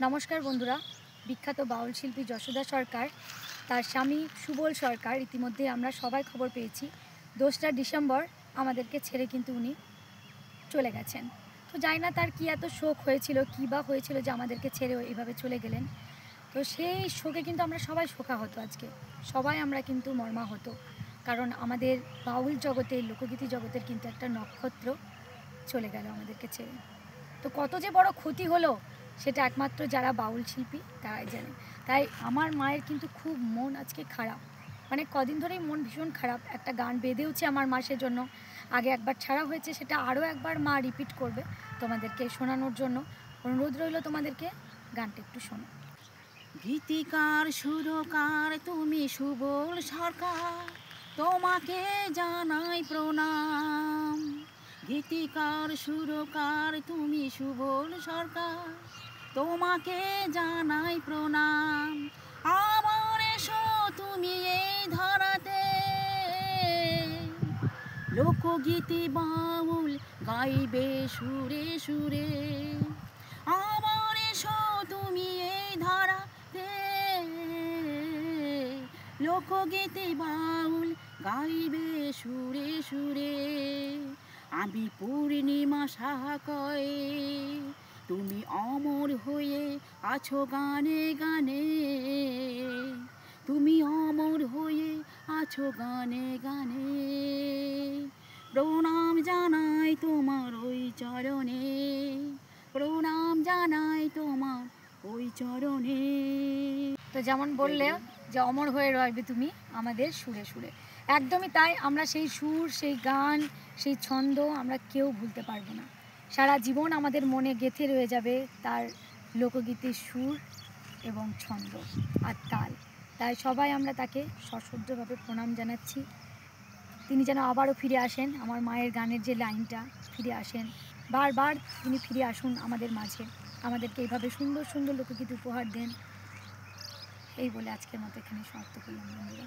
নমস্কার বন্ধুরা, বিখ্যাত বাউল শিল্পী যশোদা সরকার তার স্বামী সুবল সরকার ইতিমধ্যে আমরা সবাই খবর পেয়েছি 2রা ডিসেম্বর আমাদেরকে ছেড়ে কিন্তু উনি চলে গেছেন। তো জানি না তার কি এত শোক হয়েছিল, কী বা হয়েছিল যে আমাদেরকে ছেড়ে এইভাবে চলে গেলেন। তো সেই শোকে কিন্তু আমরা সবাই শোকাহত, আজকে সবাই আমরা কিন্তু মর্মাহত, কারণ আমাদের বাউল জগতের, লোকগীতি জগতের কিন্তু একটা নক্ষত্র চলে গেল আমাদেরকে ছেড়ে। তো কত যে বড় ক্ষতি হলো সেটা একমাত্র যারা বাউল শিল্পী তারাই জানে। তাই আমার মায়ের কিন্তু খুব মন আজকে খারাপ, মানে কদিন ধরেই মন ভীষণ খারাপ। একটা গান বেঁধেওছে আমার মাসের জন্য, আগে একবার ছাড়া হয়েছে, সেটা আরও একবার মা রিপিট করবে তোমাদেরকে শোনানোর জন্য। অনুরোধ রইল তোমাদেরকে গানটা একটু শোনো। গীতিকার সুরকার তুমি সুবল সরকার, তোমাকে জানাই প্রণাম। গীতিকার সুরকার তুমি সুবল সরকার, তোমাকে জানাই প্রণাম। আমার এসো তুমি এই ধরাতে, লোকগীতি বাউল গাইবে সুরে সুরে। আমার এসো তুমি এই ধরাতে, লোকগীতি বাউল গাইবে সুরে সুরে। আমি পূর্ণিমা সাহা কয়ে, তুমি অমর হয়ে আছো গানে গানে। তুমি অমর হয়ে আছো গানে গানে। প্রণাম জানাই তোমার ওই চরণে, প্রণাম জানাই তোমার ওই চরণে। তো যেমন বললে যে অমর হয়ে রইবে তুমি আমাদের সুরে সুরে, একদমই তাই। আমরা সেই সুর, সেই গান, সেই ছন্দ আমরা কেউ ভুলতে পারবো না। সারা জীবন আমাদের মনে গেঁথে রয়ে যাবে তার লোকগীতির সুর এবং ছন্দ আর তাল। তাই সবাই আমরা তাকে সশ্রদ্ধভাবে প্রণাম জানাচ্ছি। তিনি যেন আবারও ফিরে আসেন, আমার মায়ের গানের যে লাইনটা, ফিরে আসেন, বারবার তিনি ফিরে আসুন আমাদের মাঝে, আমাদেরকে এইভাবে সুন্দর সুন্দর লোকগীতি উপহার দেন। এই বলে আজকের মতো এখানে সমাপ্ত করলাম বন্ধুরা।